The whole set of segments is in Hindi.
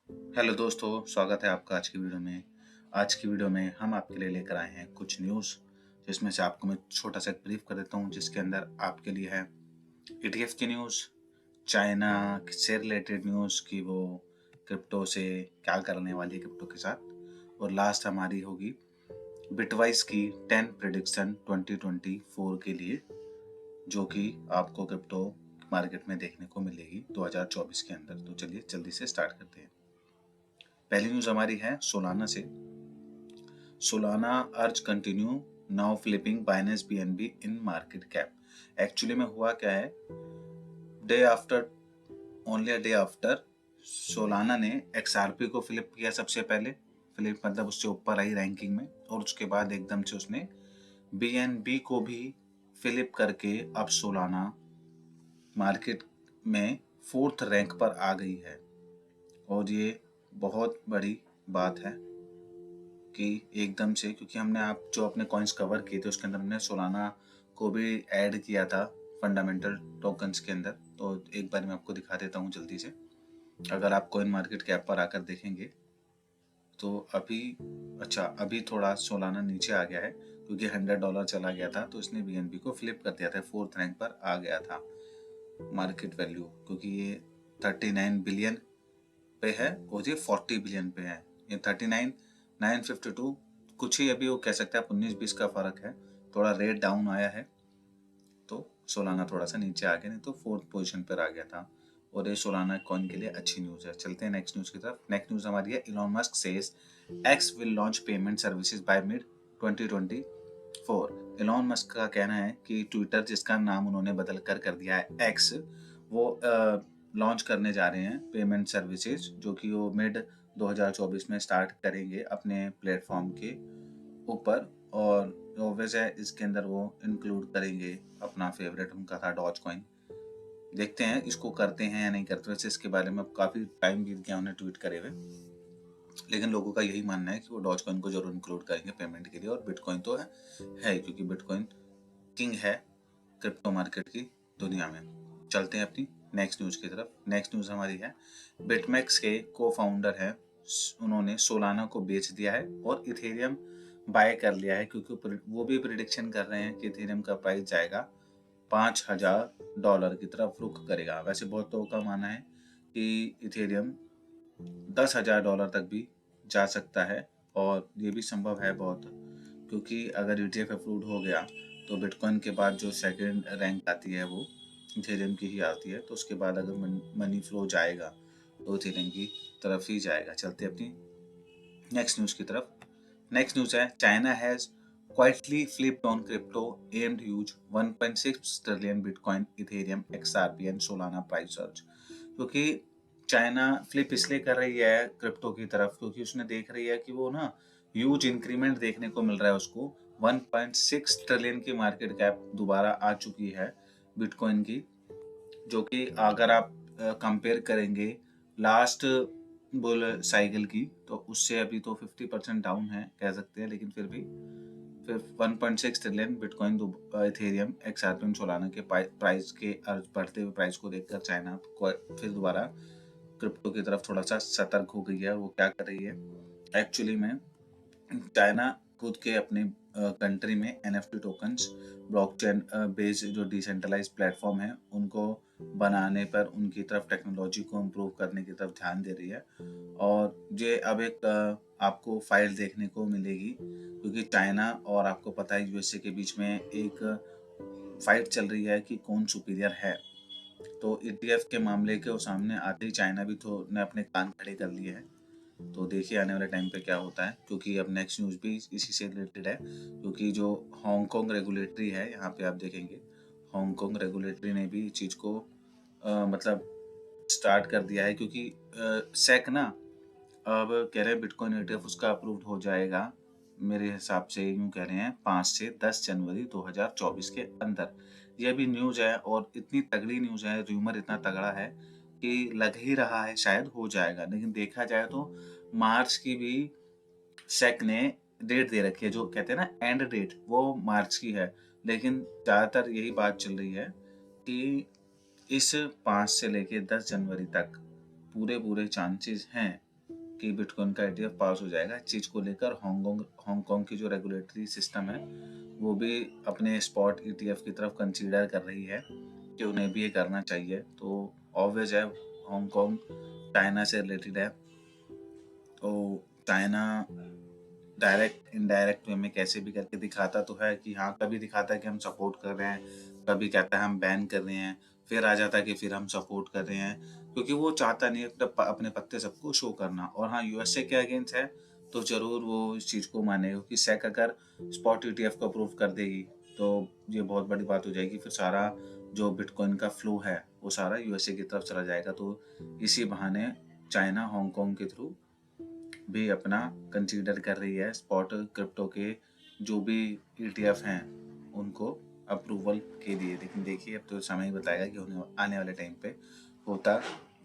हेलो दोस्तों, स्वागत है आपका आज की वीडियो में। आज की वीडियो में हम आपके लिए लेकर आए हैं कुछ न्यूज़, जिसमें से आपको मैं छोटा सा एक ब्रीफ कर देता हूँ, जिसके अंदर आपके लिए है ईटीएफ की न्यूज़, चाइना से रिलेटेड न्यूज़ कि वो क्रिप्टो से क्या करने वाली है क्रिप्टो के साथ, और लास्ट हमारी होगी बिटवाइस की 10 प्रिडिक्शन 2024 के लिए, जो कि आपको क्रिप्टो मार्केट में देखने को मिलेगी 2024 के अंदर। तो चलिए जल्दी से स्टार्ट करते हैं। पहली न्यूज़ हमारी है सोलाना से। सोलाना अर्ज continue now flipping Binance BNB इन मार्केट कैप। एक्चुअली में हुआ क्या है, day after only a day after Solana ने एक्सआरपी को फ्लिप किया। सबसे पहले फ्लिप मतलब उससे ऊपर आई रैंकिंग में, और उसके बाद एकदम से उसने बीएनबी को भी फ्लिप करके अब सोलाना मार्केट में 4th रैंक पर आ गई है। और ये बहुत बड़ी बात है कि एकदम से, क्योंकि हमने आप जो अपने कॉइन्स कवर किए थे उसके अंदर हमने सोलाना को भी ऐड किया था फंडामेंटल टोकन्स के अंदर। तो एक बार मैं आपको दिखा देता हूँ जल्दी से। अगर आप कॉइन मार्केट कैप पर आकर देखेंगे तो अभी थोड़ा सोलाना नीचे आ गया है, क्योंकि $100 चला गया था, तो इसने बीएनबी को फ्लिप कर दिया था, 4th रैंक पर आ गया था मार्केट वैल्यू, क्योंकि ये 39 बिलियन पे है और ये 40 बिलियन पे है। ये 39,952 कुछ ही, अभी वो कह सकते हैं आप 19-20 का फर्क है। थोड़ा रेट डाउन आया है तो सोलाना थोड़ा सा नीचे आ गया, नहीं तो 4th पोजीशन पर आ गया था। और ये सोलाना कॉइन के लिए अच्छी न्यूज़ है। चलते हैं नेक्स्ट न्यूज़ की तरफ। नेक्स्ट न्यूज़ हमारी है Elon Musk says x will launch payment services by mid 2024। Elon Musk का कहना है कि ट्विटर, जिसका नाम उन्होंने बदल कर दिया है एक्स, वो लॉन्च करने जा रहे हैं पेमेंट सर्विसेज, जो कि वो मिड 2024 में स्टार्ट करेंगे अपने प्लेटफॉर्म के ऊपर। और ऑब्वियस है इसके अंदर वो इंक्लूड करेंगे अपना फेवरेट, उनका था डॉज कॉइन। देखते हैं इसको करते हैं या नहीं करते। वैसे इसके बारे में अब काफ़ी टाइम बीत गया उन्हें ट्वीट करे हुए, लेकिन लोगों का यही मानना है कि वो डॉज कॉइन को जरूर इंक्लूड करेंगे पेमेंट के लिए। और बिटकॉइन तो है क्योंकि बिटकॉइन किंग है क्रिप्टो मार्केट की दुनिया में। चलते हैं अपनी नेक्स्ट न्यूज़ की तरफ। नेक्स्ट न्यूज़ हमारी है बिटमैक्स के को फाउंडर हैं, उन्होंने सोलाना को बेच दिया है और इथेरियम बाय कर लिया है, क्योंकि वो भी प्रिडिक्शन कर रहे हैं कि इथेरियम का प्राइस जाएगा $5,000 की तरफ रुख करेगा। वैसे बहुत लोगों का मानना है कि इथेरियम $10,000 तक भी जा सकता है, और ये भी संभव है बहुत, क्योंकि अगर ईटीएफ अप्रूव हो गया तो बिटकॉइन के बाद जो सेकंड रैंक आती है वो इथेरियम की ही आती है। तो उसके बाद अगर मनी फ्लो जाएगा तो इथेरियम की तरफ ही जाएगा। चलते अपनी नेक्स्ट न्यूज़ की तरफ। नेक्स्ट न्यूज़ है China has quietly flipped on crypto aimed huge 1.6 trillion bitcoin Ethereum XRP and Solana price surge. क्योंकि चाइना फ्लिप इसलिए कर रही है क्रिप्टो की तरफ, क्योंकि उसने देख रही है कि वो ना ह्यूज इंक्रीमेंट देखने को मिल रहा है उसको। 1.6 ट्रिलियन की मार्केट कैप दोबारा आ चुकी है बिटकॉइन की, जो कि अगर आप कंपेयर करेंगे लास्ट बुल साइकिल की, तो उससे अभी तो 50% डाउन है कह सकते हैं, लेकिन फिर भी फिर 1.6 trillion bitcoin Ethereum XRP Solana के प्राइस के बढ़ते हुए प्राइस को देखकर चाइना फिर दोबारा क्रिप्टो की तरफ थोड़ा सा सतर्क हो गई है। वो क्या कर रही है एक्चुअली में, चाइना खुद के अपने कंट्री में एनएफटी टोकन्स ब्लॉकचेन बेस्ड जो डिसेंट्रलाइज प्लेटफॉर्म है उनको बनाने पर, उनकी तरफ टेक्नोलॉजी को इम्प्रूव करने की तरफ ध्यान दे रही है। और ये अब एक आपको फाइल देखने को मिलेगी, क्योंकि चाइना और आपको पता है यूएसए के बीच में एक फाइट चल रही है कि कौन सुपीरियर है। तो ईटीएफ के मामले के सामने आते ही चाइना भी तो ने अपने कान खड़े कर लिए हैं। तो देखिए आने वाले टाइम पे क्या होता है, क्योंकि अब नेक्स्ट न्यूज़ भी इसी से रिलेटेड है। क्योंकि जो हांगकांग रेगुलेटरी है, यहाँ पे आप देखेंगे हांगकांग रेगुलेटरी ने भी इस चीज़ को मतलब स्टार्ट कर दिया है, क्योंकि सेक ना अब कह रहे हैं बिटकॉइन ईटीएफ उसका अप्रूव्ड हो जाएगा। मेरे हिसाब से यूँ कह रहे हैं 5 से 10 जनवरी 2024 के अंदर। यह भी न्यूज़ है और इतनी तगड़ी न्यूज़ है, र्यूमर इतना तगड़ा है कि लग ही रहा है शायद हो जाएगा। लेकिन देखा जाए तो मार्च की भी सेक ने डेट दे रखी है, जो कहते हैं ना एंड डेट, वो मार्च की है। लेकिन ज़्यादातर यही बात चल रही है कि इस 5 से लेके 10 जनवरी तक पूरे चांसेस हैं कि बिटकॉइन का ईटीएफ पास हो जाएगा। इस चीज़ को लेकर हांगकांग की जो रेगुलेटरी सिस्टम है वो भी अपने स्पॉट ईटीएफ की तरफ कंसीडर कर रही है कि उन्हें भी ये करना चाहिए। तो ऑब्वियस है, हांगकांग चाइना से रिलेटेड है, तो चाइना डायरेक्ट इनडायरेक्ट वे में कैसे भी करके दिखाता तो है कि हाँ, कभी दिखाता है कि हम सपोर्ट कर रहे हैं, कभी कहता है हम बैन कर रहे हैं, फिर आ जाता है कि फिर हम सपोर्ट कर रहे हैं, क्योंकि वो चाहता नहीं है अपने पत्ते सबको शो करना। और हाँ, यूएसए के अगेंस्ट है तो ज़रूर वो इस चीज़ को मानेगा, क्योंकि सेक अगर स्पॉट ईटीएफ को अप्रूव कर देगी तो ये बहुत बड़ी बात हो जाएगी। फिर सारा जो बिटकॉइन का फ्लो है वो सारा यूएसए की तरफ चला जाएगा। तो इसी बहाने चाइना हांगकांग के थ्रू भी अपना कंसीडर कर रही है स्पॉट क्रिप्टो के जो भी ईटीएफ हैं उनको अप्रूवल के लिए। लेकिन देखिए, अब तो समय ही बताएगा कि आने वाले टाइम पे होता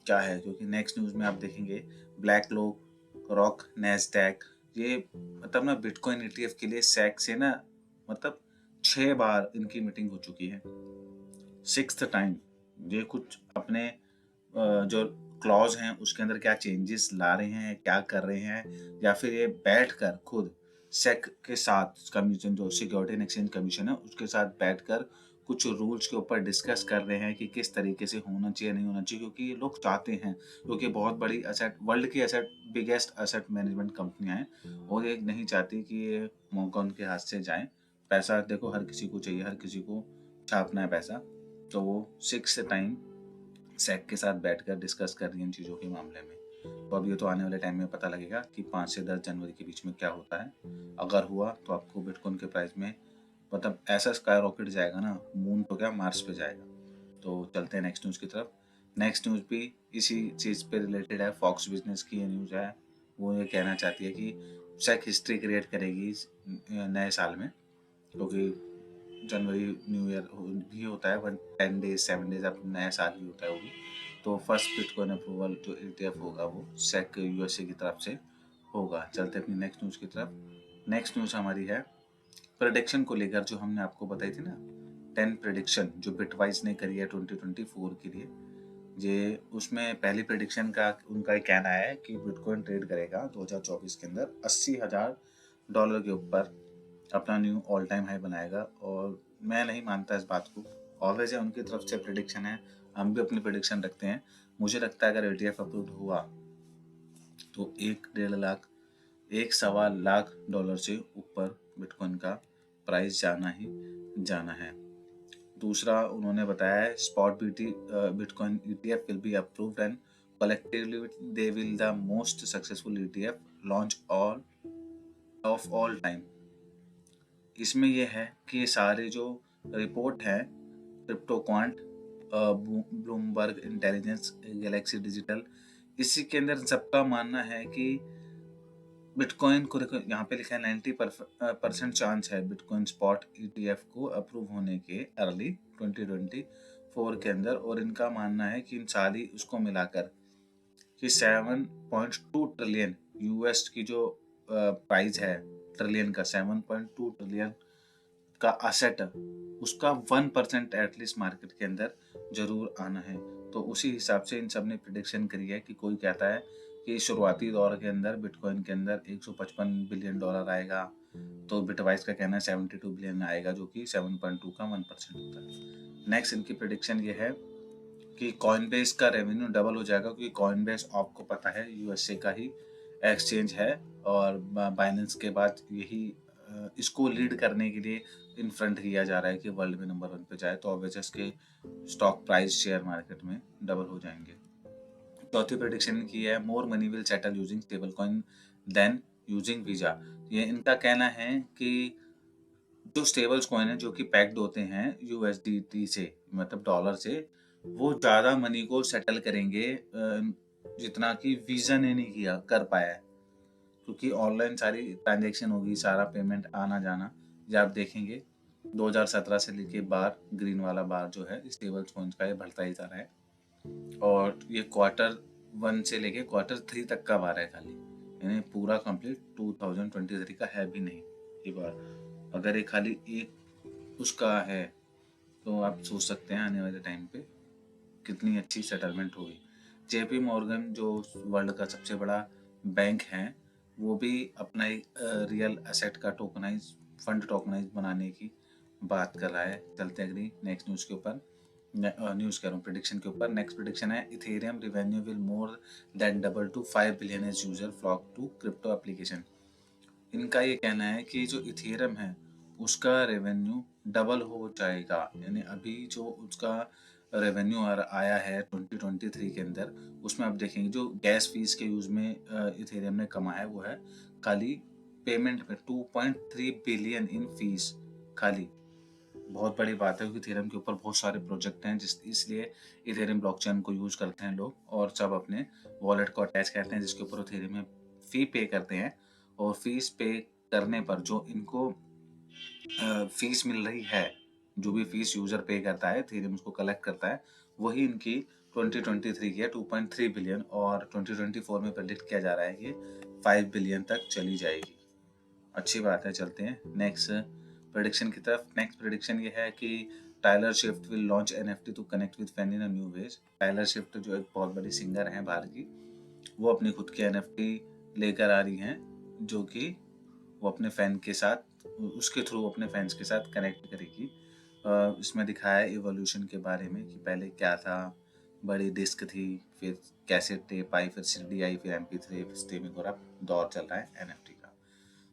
क्या है। क्योंकि नेक्स्ट न्यूज़ में आप देखेंगे ब्लैक रॉक, नैस्डैक, ये मतलब ना बिटकॉइन ईटीएफ के लिए सैक से ना मतलब 6 बार इनकी मीटिंग हो चुकी है, 6th टाइम। ये कुछ अपने जो क्लॉज हैं उसके अंदर क्या चेंजेस ला रहे हैं, क्या कर रहे हैं, या फिर ये बैठकर खुद सेक के साथ, कमीशन जो सिक्योरिटी एंड एक्सचेंज कमीशन है उसके साथ बैठकर कुछ रूल्स के ऊपर डिस्कस कर रहे हैं कि किस तरीके से होना चाहिए, नहीं होना चाहिए। क्योंकि ये लोग चाहते हैं, क्योंकि बहुत बड़ी एसेट, वर्ल्ड की एसेट, बिगेस्ट एसेट मैनेजमेंट कंपनियां हैं और ये नहीं चाहती कि ये मौका उनके हाथ से जाए। पैसा देखो हर किसी को चाहिए, हर किसी को छापना है पैसा। तो वो 6 टाइम सैक के साथ बैठकर डिस्कस कर रही हैं इन चीज़ों के मामले में। तो अब ये तो आने वाले टाइम में पता लगेगा कि 5 से 10 जनवरी के बीच में क्या होता है। अगर हुआ तो आपको बिटकॉइन के प्राइस में मतलब ऐसा स्काई रॉकेट जाएगा ना, मून तो क्या मार्स पे जाएगा। तो चलते हैं नेक्स्ट न्यूज़ की तरफ। नेक्स्ट न्यूज़ भी इसी चीज़ पे रिलेटेड है, फॉक्स बिजनेस की ये न्यूज़ है। वो ये कहना चाहती है कि सेक हिस्ट्री क्रिएट करेगी इस नए साल में, क्योंकि जनवरी न्यू ईयर भी होता है, 10 डेज 7 डेज अब नया साल भी होता है वो भी। तो फर्स्ट बिटकॉइन अप्रूवल जो ईटीएफ होगा वो सेक यूएसए की तरफ से होगा। चलते अपनी नेक्स्ट न्यूज़ की तरफ। नेक्स्ट न्यूज़ हमारी है प्रेडिक्शन को लेकर, जो हमने आपको बताई थी ना 10 प्रेडिक्शन जो बिटवाइज ने करी है 2024 के लिए। ये उसमें पहली प्रेडिक्शन का उनका कहना है कि बिटकॉइन ट्रेड करेगा 2024 के अंदर $80,000 के ऊपर, अपना न्यू ऑल टाइम हाई बनाएगा। और मैं नहीं मानता इस बात को। ऑलवेज है, उनकी तरफ से प्रेडिक्शन है, हम भी अपनी प्रेडिक्शन रखते हैं। मुझे लगता है अगर एटीएफ अप्रूव हुआ तो 1-1.5 लाख, 1-1.25 लाख से ऊपर बिटकॉइन का प्राइस जाना ही जाना है। दूसरा उन्होंने बताया है spot bitcoin ETF will be approved and collectively they will the most successful ETF launch of all time. इसमें यह है कि ये सारे जो रिपोर्ट है crypto quant, Bloomberg intelligence, Galaxy digital, इसी के अंदर सबका मानना है कि बिटकॉइन को, देखो यहाँ पे लिखा है 90% चांस है बिटकॉइन स्पॉट ईटीएफ को अप्रूव होने के अर्ली 2024 के अंदर। और इनका मानना है कि इन सारी उसको मिलाकर कि 7.2 ट्रिलियन यूएस की जो प्राइस है ट्रिलियन का, 7.2 ट्रिलियन का असेट, उसका 1% एटलीस्ट मार्केट के अंदर जरूर आना है। तो उसी हिसाब से इन सब ने प्रिडिक्शन करी है कि कोई कहता है कि शुरुआती दौर के अंदर बिटकॉइन के अंदर $155 बिलियन आएगा, तो बिटवाइज का कहना है 72 बिलियन आएगा, जो कि 7.2 का 1% होता है। नेक्स्ट इनकी प्रिडिक्शन ये है कि कॉइनबेस का रेवेन्यू डबल हो जाएगा, क्योंकि कॉइनबेस आपको पता है यूएसए का ही एक्सचेंज है और बाइनेंस के बाद यही इसको लीड करने के लिए इन फ्रंट किया जा रहा है कि वर्ल्ड में नंबर 1 पे जाए। तो ऑब्वियस के स्टॉक प्राइस शेयर मार्केट में डबल हो जाएंगे। चौथी प्रेडिक्शन की है more money will settle using stable coin than using Visa. ये इनका कहना है कि जो स्टेबल्स कॉइन है जो कि पैक्ड होते हैं यूएसडीटी से, मतलब डॉलर से, वो ज़्यादा मनी को सेटल करेंगे जितना कि वीज़ा ने नहीं किया कर पाया है। क्योंकि ऑनलाइन सारी ट्रांजेक्शन होगी, सारा पेमेंट आना जाना। ये आप देखेंगे 2017 से लेके बार ग्रीन वाला बार जो है स्टेबल्स कॉइन्स का ये बढ़ता ही जा रहा है। और ये Q1 से लेके Q3 तक का बार है खाली, यानी पूरा कंप्लीट 2023 का है भी नहीं ये बार। अगर ये खाली एक उसका है तो आप सोच सकते हैं आने वाले टाइम पे कितनी अच्छी सेटलमेंट होगी। जेपी मॉर्गन जो वर्ल्ड का सबसे बड़ा बैंक हैं, वो भी अपना एक रियल एसेट का फंड टोकनाइज बनाने की बात कर रहा है। चलते हैं अगली नेक्स्ट न्यूज़ के ऊपर। न्यूज़ कह रहा हूँ, प्रेडिक्शन के ऊपर। नेक्स्ट प्रेडिक्शन है, Ethereum revenue will more than double to 5 billion as user flock to crypto application. इनका ये कहना है कि जो इथेरियम है उसका रेवेन्यू डबल हो जाएगा। यानी अभी जो उसका रेवेन्यू आया है 2023 के अंदर, उसमें आप देखेंगे जो गैस फीस के यूज़ में इथेरियम ने कमाया है वो है खाली पेमेंट में 2.3 बिलियन इन फीस खाली। बहुत बड़ी बात है क्योंकि इथेरियम के ऊपर बहुत सारे प्रोजेक्ट हैं इसलिए इथेरियम ब्लॉकचेन को यूज़ करते हैं लोग, और सब अपने वॉलेट को अटैच करते हैं जिसके ऊपर इथेरियम में फ़ी पे करते हैं। और फीस पे करने पर जो इनको फीस मिल रही है, जो भी फीस यूज़र पे करता है इथेरियम उसको कलेक्ट करता है, वही इनकी 2023 की है 2.3 बिलियन, और 2024 में प्रेडिक्ट किया जा रहा है कि 5 बिलियन तक चली जाएगी। अच्छी बात है। चलते हैं नेक्स्ट प्रेडिक्शन की तरफ। नेक्स्ट प्रेडिक्शन ये है कि Taylor Swift will launch NFT to connect with fan in a new ways. Taylor Swift जो एक बहुत बड़ी सिंगर हैं बाहर की, वो अपनी खुद की एनएफटी लेकर आ रही हैं, जो कि वो अपने फैन के साथ उसके थ्रू अपने फैंस के साथ कनेक्ट करेगी। इसमें दिखाया है इवोल्यूशन के बारे में कि पहले क्या था, बड़ी डिस्क थी, फिर कैसेट टेप आई, फिर सीडी आई, फिर MP3, फिर स्ट्रीमिंग, और अब दौर चल रहा है एनएफटी का।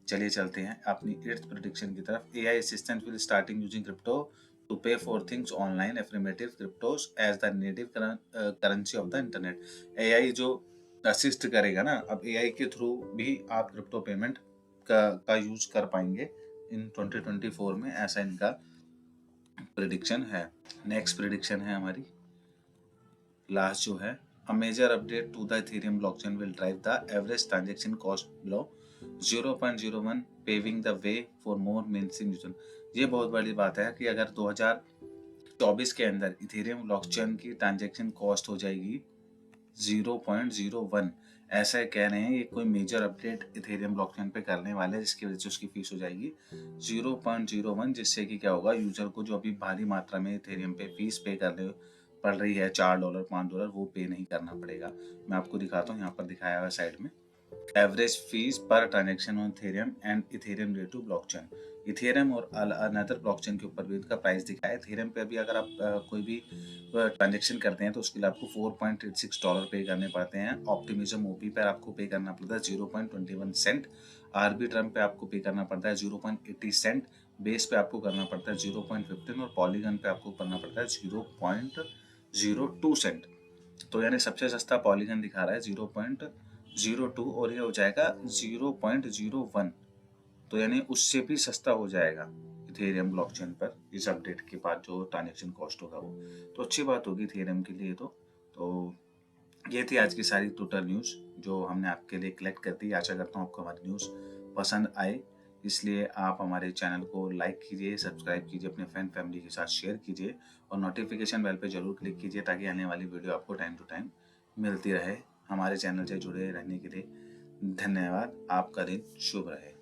चलिए चलते हैं अपनी 8th प्रेडिक्शन की तरफ। AI assistant will starting using crypto to pay for things online affirmative cryptos as the native currency of the internet. AI जो असिस्ट करेगा ना, अब एआई के थ्रू भी आप क्रिप्टो पेमेंट का यूज कर पाएंगे इन 2024 में, ऐसा इनका प्रेडिक्शन है। नेक्स्ट प्रेडिक्शन है हमारी लास्ट जो है, a major update to the Ethereum blockchain will drive the average transaction cost below 0.01, paving the way for more mainstream user. ये बहुत बड़ी बात है कि अगर 2024 के अंदर इथेरियम ब्लॉकचेन की ट्रांजैक्शन कॉस्ट हो जाएगी 0.01, ऐसा कह रहे हैं ये कोई मेजर अपडेट इथेरियम ब्लॉकचेन पे करने वाले हैं जिसकी वजह से उसकी फीस हो जाएगी 0.01, जिससे कि क्या होगा, यूजर को जो अभी भारी मात्रा में इथेरियम पे फीस पे करने पड़ रही है $4 $5, वो पे नहीं करना पड़ेगा। मैं आपको दिखाता हूँ, यहाँ पर दिखाया हुआ साइड में average fees per transaction on Ethereum and Ethereum related blockchain. Ethereum और अनदर ब्लॉकचेन के ऊपर भी इनका प्राइस दिखा है। इथेरियम पे अभी अगर आप कोई भी ट्रांजेक्शन करते हैं तो उसके लिए आपको $4.86 पे करने पड़ते हैं। ऑप्टिमिज्म ओपी पर आपको पे करना पड़ता है 0.21 सेंट। आरबी ट्रम पे आपको पे करना पड़ता है 0.80 सेंट। बेस पे आपको करना पड़ता है 0.15, और पॉलीगन पे आपको करना पड़ता है 0.02 सेंट। तो यानी सबसे सस्ता पॉलीगन दिखा रहा है 0.02, और ये हो जाएगा 0.01, तो यानी उससे भी सस्ता हो जाएगा इथेरियम ब्लॉकचेन पर इस अपडेट के बाद जो ट्रांजेक्शन कॉस्ट होगा वो। तो अच्छी बात होगी इथेरियम के लिए। तो ये थी आज की सारी टोटल न्यूज़ जो हमने आपके लिए कलेक्ट कर दी। आशा करता हूँ आपको हमारी न्यूज़ पसंद आए, इसलिए आप हमारे चैनल को लाइक कीजिए, सब्सक्राइब कीजिए, अपने फ्रेंड फैमिली के साथ शेयर कीजिए, और नोटिफिकेशन बेल पे जरूर क्लिक कीजिए ताकि आने वाली वीडियो आपको टाइम टू टाइम मिलती रहे। हमारे चैनल से जुड़े रहने के लिए धन्यवाद। आपका दिन शुभ रहे।